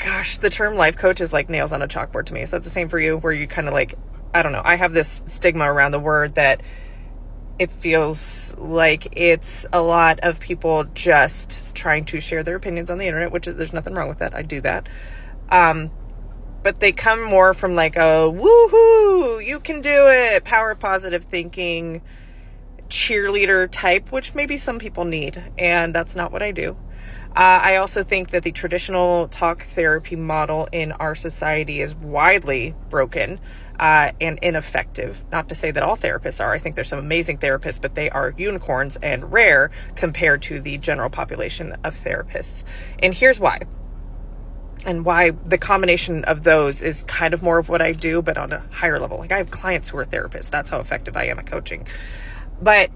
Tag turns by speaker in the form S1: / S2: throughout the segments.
S1: Gosh, the term life coach is like nails on a chalkboard to me. Is that the same for you, where you kind of like, I don't know, I have this stigma around the word that it feels like it's a lot of people just trying to share their opinions on the internet, which is, there's nothing wrong with that. I do that. But they come more from like a woohoo, you can do it, power positive thinking, cheerleader type, which maybe some people need. And that's not what I do. I also think that the traditional talk therapy model in our society is widely broken and ineffective. Not to say that all therapists are. I think there's some amazing therapists, but they are unicorns and rare compared to the general population of therapists. And here's why. And why the combination of those is kind of more of what I do, but on a higher level. Like I have clients who are therapists. That's how effective I am at coaching. But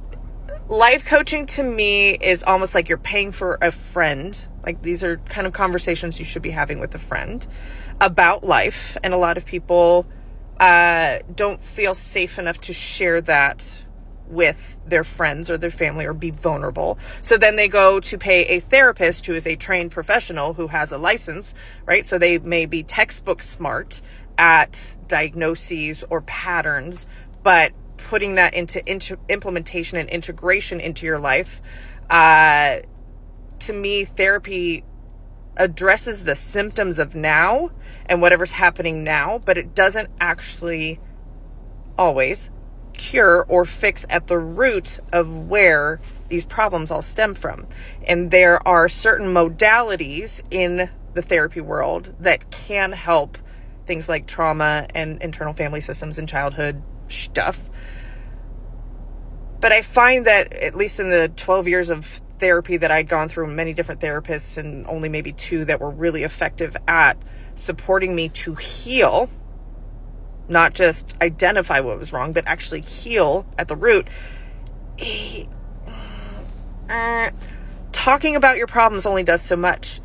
S1: life coaching to me is almost like you're paying for a friend. Like these are kind of conversations you should be having with a friend about life. And a lot of people don't feel safe enough to share that with their friends or their family or be vulnerable. So then they go to pay a therapist who is a trained professional who has a license, right? So they may be textbook smart at diagnoses or patterns, but putting that into implementation and integration into your life, to me, therapy addresses the symptoms of now and whatever's happening now, but it doesn't actually always cure or fix at the root of where these problems all stem from. And there are certain modalities in the therapy world that can help things like trauma and internal family systems and childhood stuff. But I find that at least in the 12 years of therapy that I'd gone through, many different therapists and only maybe 2 that were really effective at supporting me to heal, not just identify what was wrong, but actually heal at the root. Talking about your problems only does so much.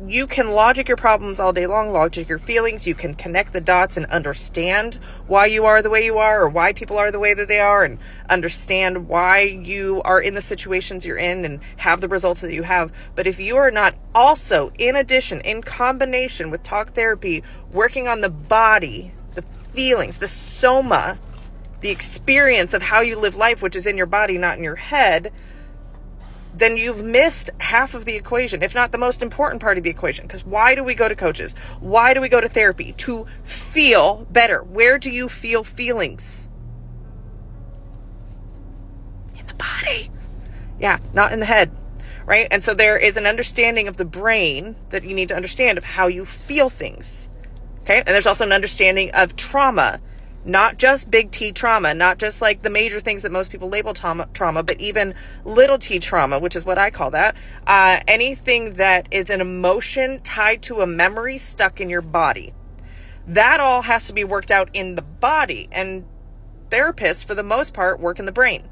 S1: You can logic your problems all day long, logic your feelings. You can connect the dots and understand why you are the way you are or why people are the way that they are and understand why you are in the situations you're in and have the results that you have. But if you are not also, in addition, in combination with talk therapy, working on the body, the feelings, the soma, the experience of how you live life, which is in your body, not in your head, then you've missed half of the equation, if not the most important part of the equation. Because why do we go to coaches? Why do we go to therapy? To feel better. Where do you feel feelings? In the body. Yeah, not in the head, right? And so there is an understanding of the brain that you need to understand of how you feel things, okay? And there's also an understanding of trauma. Not just big T trauma, not just like the major things that most people label trauma, but even little T trauma, which is what I call that. Anything that is an emotion tied to a memory stuck in your body. That all has to be worked out in the body. And therapists, for the most part, work in the brain,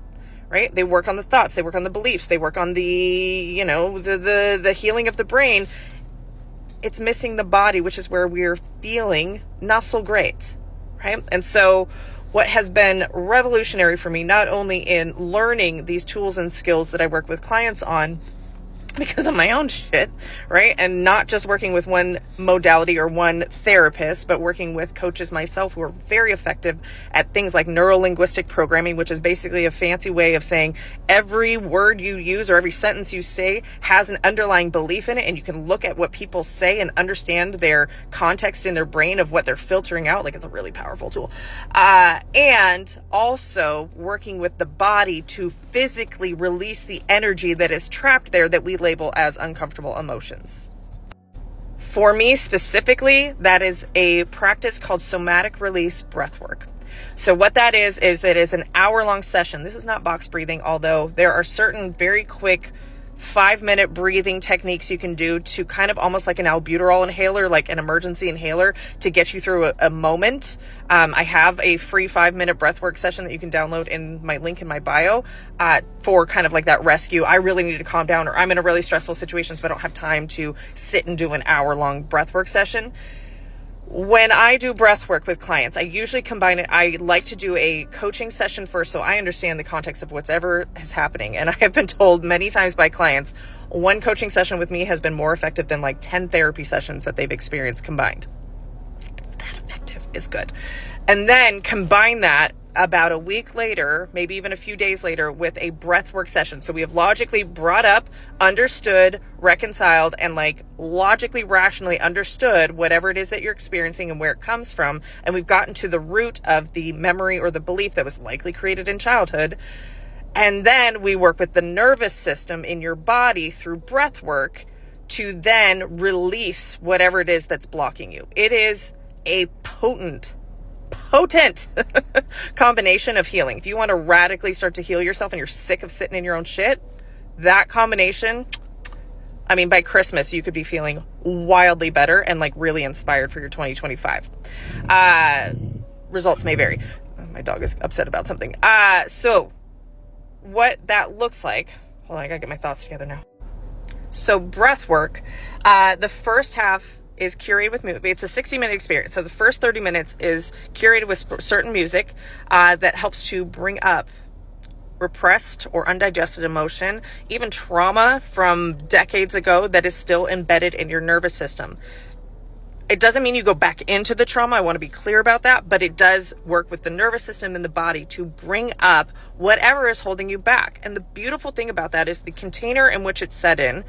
S1: right? They work on the thoughts, they work on the beliefs, they work on the, the healing of the brain. It's missing the body, which is where we're feeling not so great. Right? And so what has been revolutionary for me, not only in learning these tools and skills that I work with clients on because of my own shit, right? And not just working with one modality or one therapist, but working with coaches myself who are very effective at things like neuro-linguistic programming, which is basically a fancy way of saying every word you use or every sentence you say has an underlying belief in it. And you can look at what people say and understand their context in their brain of what they're filtering out. Like, it's a really powerful tool. And also working with the body to physically release the energy that is trapped there that we label as uncomfortable emotions. For me specifically, that is a practice called somatic release breathwork. So what that is it is an hour-long session. This is not box breathing, although there are certain very quick 5-minute breathing techniques you can do to kind of almost like an albuterol inhaler, like an emergency inhaler to get you through a moment. I have a free 5-minute breathwork session that you can download in my link in my bio for kind of like that rescue. I really need to calm down, or I'm in a really stressful situation, so I don't have time to sit and do an hour-long breathwork session. When I do breath work with clients, I usually combine it. I like to do a coaching session first so I understand the context of whatever is happening. And I have been told many times by clients, one coaching session with me has been more effective than like 10 therapy sessions that they've experienced combined. That effective is good. And then combine that about a week later, maybe even a few days later, with a breathwork session. So we have logically brought up, understood, reconciled, and like logically, rationally understood whatever it is that you're experiencing and where it comes from. And we've gotten to the root of the memory or the belief that was likely created in childhood. And then we work with the nervous system in your body through breath work to then release whatever it is that's blocking you. It is a potent combination of healing. If you want to radically start to heal yourself and you're sick of sitting in your own shit, that combination, I mean, by Christmas, you could be feeling wildly better and like really inspired for your 2025. Results may vary. My dog is upset about something. So what that looks like, hold on, I gotta get my thoughts together now. So breath work, the first half is curated with music. It's a 60-minute experience. So the first 30 minutes is curated with certain music that helps to bring up repressed or undigested emotion, even trauma from decades ago that is still embedded in your nervous system. It doesn't mean you go back into the trauma. I want to be clear about that, but it does work with the nervous system and the body to bring up whatever is holding you back. And the beautiful thing about that is the container in which it's set in,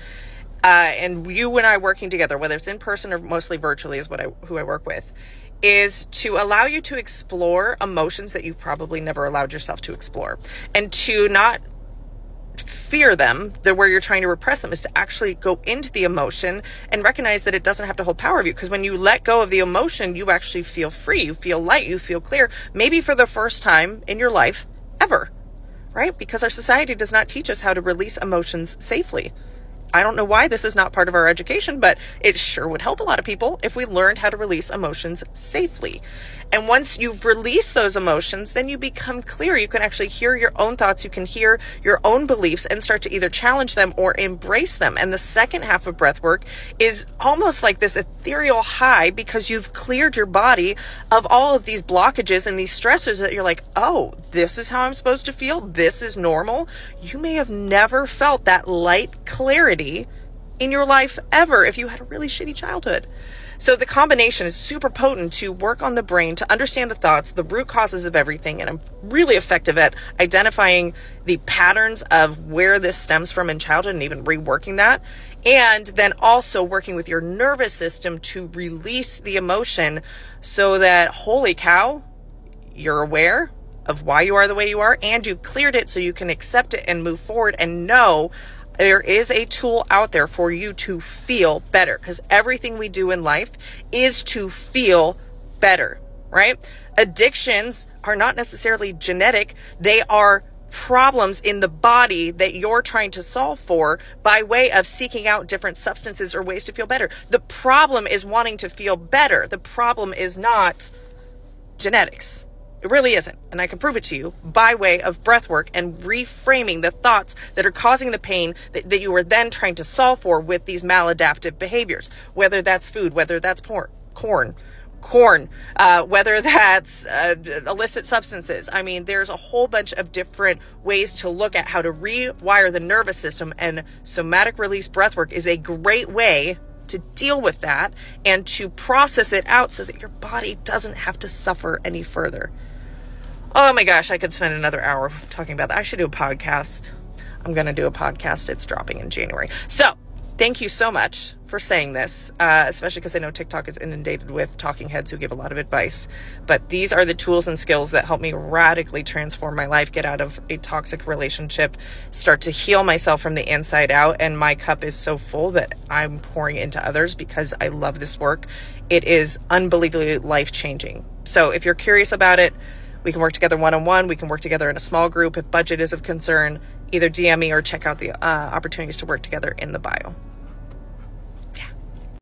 S1: and you and I working together, whether it's in person or mostly virtually is who I work with, is to allow you to explore emotions that you've probably never allowed yourself to explore, and to not fear them, where you're trying to repress them, is to actually go into the emotion and recognize that it doesn't have to hold power of you. Because when you let go of the emotion, you actually feel free, you feel light, you feel clear, maybe for the first time in your life ever, right? Because our society does not teach us how to release emotions safely. I don't know why this is not part of our education, but it sure would help a lot of people if we learned how to release emotions safely. And once you've released those emotions, then you become clear. You can actually hear your own thoughts. You can hear your own beliefs and start to either challenge them or embrace them. And the second half of breath work is almost like this ethereal high, because you've cleared your body of all of these blockages and these stressors that you're like, oh, this is how I'm supposed to feel. This is normal. You may have never felt that light clarity in your life ever if you had a really shitty childhood. So the combination is super potent to work on the brain, to understand the thoughts, the root causes of everything. And I'm really effective at identifying the patterns of where this stems from in childhood and even reworking that. And then also working with your nervous system to release the emotion so that, holy cow, you're aware of why you are the way you are, and you've cleared it so you can accept it and move forward and know there is a tool out there for you to feel better, because everything we do in life is to feel better, right? Addictions are not necessarily genetic. They are problems in the body that you're trying to solve for by way of seeking out different substances or ways to feel better. The problem is wanting to feel better. The problem is not genetics. It really isn't. And I can prove it to you by way of breath work and reframing the thoughts that are causing the pain that you are then trying to solve for with these maladaptive behaviors, whether that's food, whether that's corn, whether that's illicit substances. I mean, there's a whole bunch of different ways to look at how to rewire the nervous system, and somatic release breathwork is a great way to deal with that and to process it out so that your body doesn't have to suffer any further. Oh my gosh, I could spend another hour talking about that. I should do a podcast. I'm going to do a podcast. It's dropping in January. So thank you so much for saying this, especially because I know TikTok is inundated with talking heads who give a lot of advice. But these are the tools and skills that help me radically transform my life, get out of a toxic relationship, start to heal myself from the inside out. And my cup is so full that I'm pouring into others because I love this work. It is unbelievably life-changing. So if you're curious about it, we can work together one-on-one. We can work together in a small group. If budget is of concern, either DM me or check out the opportunities to work together in the bio.